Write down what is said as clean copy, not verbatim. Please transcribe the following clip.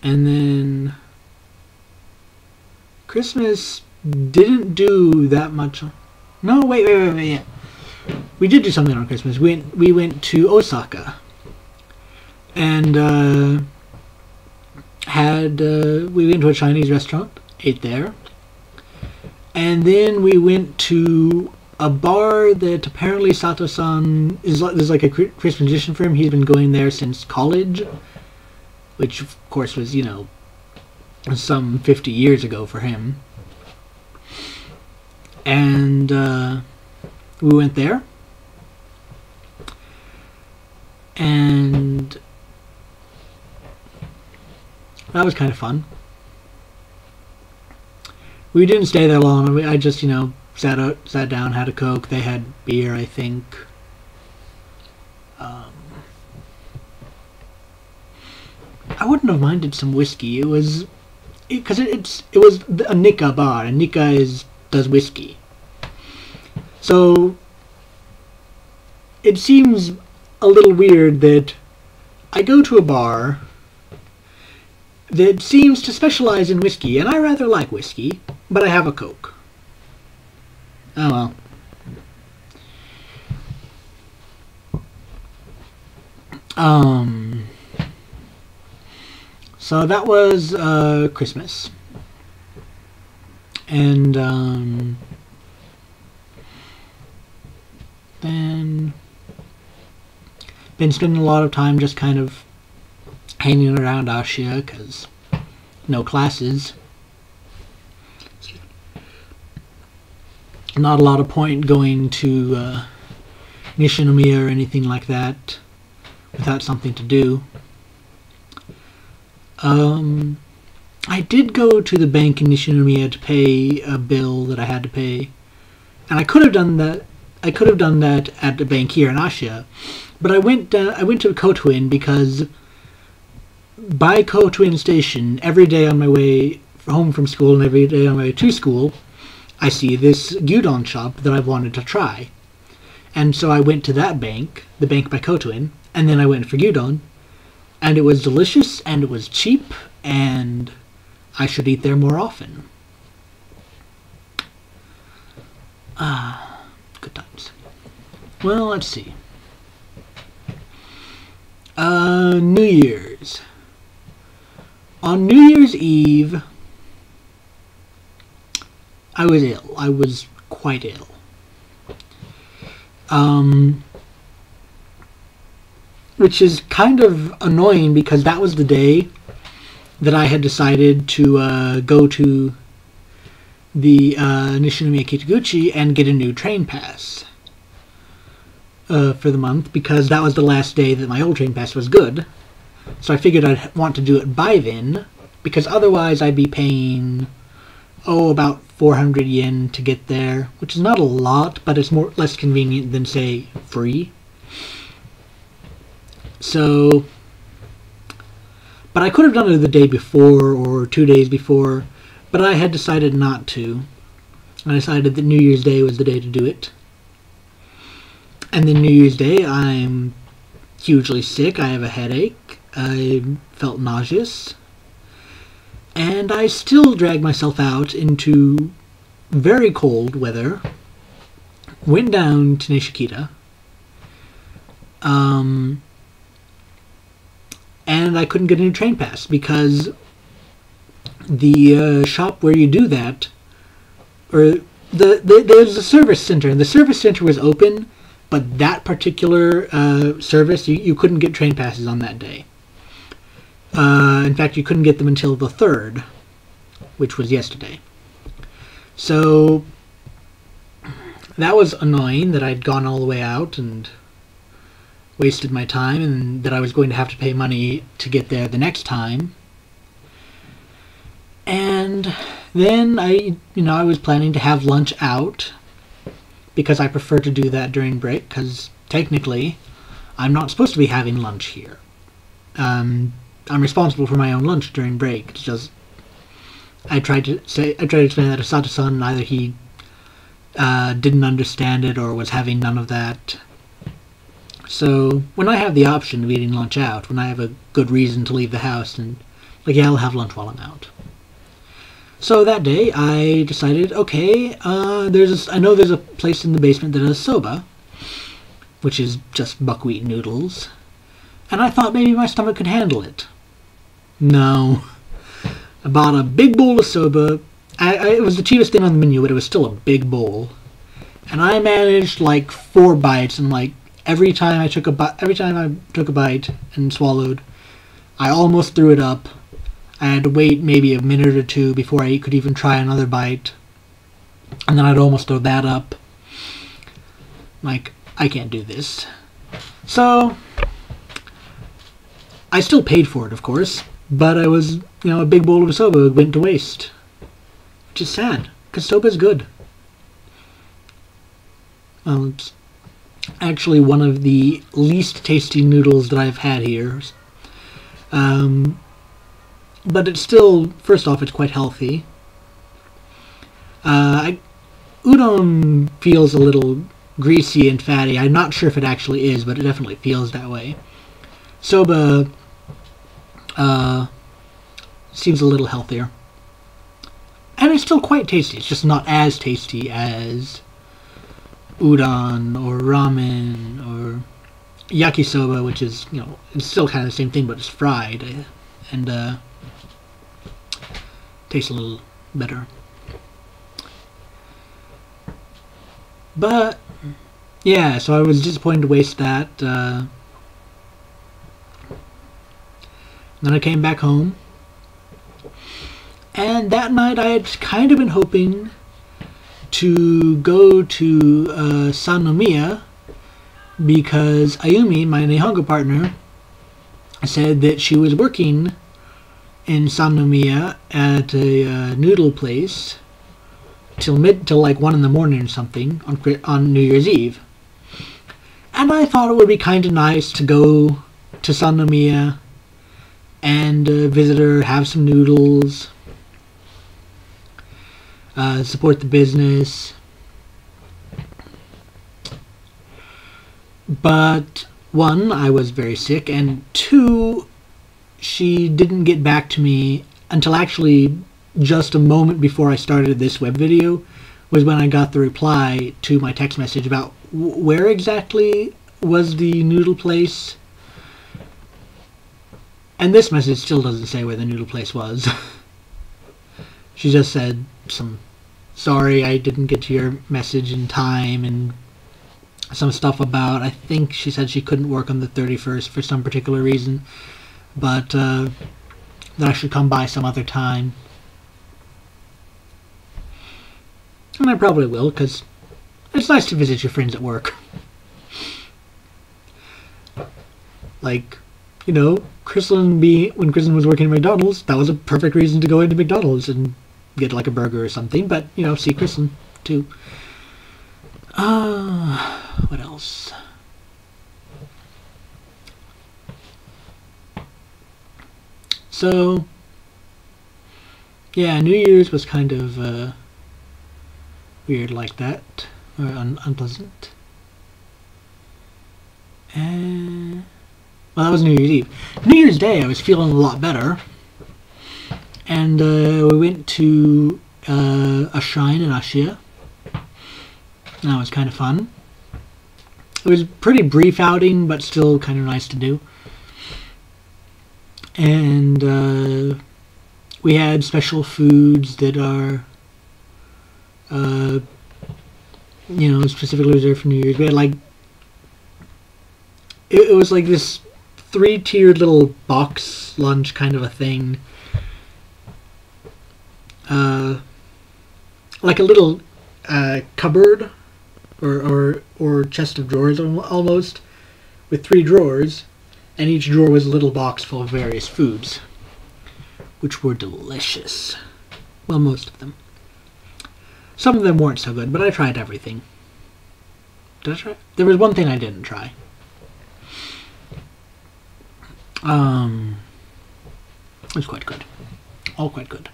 And then Christmas didn't do that much. No, wait, yeah. We did do something on Christmas. We went to Osaka and we went to a Chinese restaurant, ate there, and then we went to a bar that apparently Sato-san is like a Christmas tradition for him. He's been going there since college, which of course was, you know, some 50 years ago for him. And we went there, and that was kind of fun. We didn't stay there long. I just, you know, sat down, had a Coke. They had beer, I think. I wouldn't have minded some whiskey. It was a Nikka bar, and Nikka does whiskey. So it seems a little weird that I go to a bar that seems to specialize in whiskey, and I rather like whiskey, but I have a Coke. Oh well. So that was Christmas. And then been spending a lot of time just kind of hanging around Ashia because no classes. Not a lot of point going to Nishinomiya or anything like that without something to do. I did go to the bank in Nishinomiya to pay a bill that I had to pay, and I could have done that. I could have done that at the bank here in Ashia, but I went to Kotoin because by Kotoin Station, every day on my way home from school and every day on my way to school, I see this gyudon shop that I've wanted to try. And so I went to that bank, the bank by Kotoin, and then I went for gyudon, and it was delicious, and it was cheap, and I should eat there more often. Good times. Well, let's see. New Year's. On New Year's Eve, I was ill. I was quite ill. Which is kind of annoying because that was the day that I had decided to go to the Nishinomiya Kitaguchi and get a new train pass for the month, because that was the last day that my old train pass was good. So I figured I'd want to do it by then, because otherwise I'd be paying, about 400 yen to get there, which is not a lot, but it's less convenient than, say, free. So, but I could have done it the day before or 2 days before, but I had decided not to. I decided that New Year's Day was the day to do it. And then New Year's Day, I'm hugely sick. I have a headache. I felt nauseous. And I still dragged myself out into very cold weather. Went down to Nishikita. And I couldn't get a new train pass because the shop where you do that, or there's a service center, and the service center was open, but that particular service, you couldn't get train passes on that day. In fact, you couldn't get them until the 3rd, which was yesterday. So that was annoying that I'd gone all the way out and wasted my time, and that I was going to have to pay money to get there the next time. And then I was planning to have lunch out, because I prefer to do that during break, because technically I'm not supposed to be having lunch here. I'm responsible for my own lunch during break. It's just I tried to explain that to Sato-san, and either he didn't understand it or was having none of that. So when I have the option of eating lunch out, when I have a good reason to leave the house and Like, yeah, I'll have lunch while I'm out. So that day, I decided, okay, I know there's a place in the basement that does soba, which is just buckwheat noodles, and I thought maybe my stomach could handle it. No. I bought a big bowl of soba. It was the cheapest thing on the menu, but it was still a big bowl. And I managed like 4 bites, and like every time I took a bite and swallowed, I almost threw it up. I had to wait maybe a minute or two before I could even try another bite. And then I'd almost throw that up. Like, I can't do this. So, I still paid for it, of course. But I was, a big bowl of soba went to waste. Which is sad, because soba is good. Well, it's actually one of the least tasty noodles that I've had here. But it's still, first off, it's quite healthy. Udon feels a little greasy and fatty. I'm not sure if it actually is, but it definitely feels that way. Soba seems a little healthier. And it's still quite tasty. It's just not as tasty as udon or ramen or yakisoba, which is, it's still kind of the same thing, but it's fried. And tastes a little better. But yeah, so I was disappointed to waste that. Then I came back home, and that night I had kind of been hoping to go to Sannomiya, because Ayumi, my Nihongo partner, said that she was working in Sannomiya at a noodle place till like 1 in the morning or something on New Year's Eve. And I thought it would be kind of nice to go to Sannomiya and visit her, have some noodles, support the business. But 1, I was very sick, and 2, she didn't get back to me until actually just a moment before I started this web video, was when I got the reply to my text message about where exactly was the noodle place. And this message still doesn't say where the noodle place was. She just said sorry I didn't get to your message in time, and some stuff about, I think she said she couldn't work on the 31st for some particular reason, but that I should come by some other time. And I probably will, because it's nice to visit your friends at work. Like, when Kristen was working at McDonald's, that was a perfect reason to go into McDonald's and get like a burger or something, but, see Kristen too. What else? So, yeah, New Year's was kind of weird like that, or unpleasant. Well, that was New Year's Eve. New Year's Day, I was feeling a lot better, and we went to a shrine in Ashiya. That was kind of fun. It was a pretty brief outing, but still kind of nice to do. And we had special foods that are, specifically reserved for New Year's. We had like, it was like this 3-tiered little box lunch kind of a thing. Like a little cupboard or chest of drawers almost, with 3 drawers, and each drawer was a little box full of various foods, which were delicious. Well, most of them. Some of them weren't so good, but I tried everything. Did I try? There was one thing I didn't try. It was quite good. All quite good.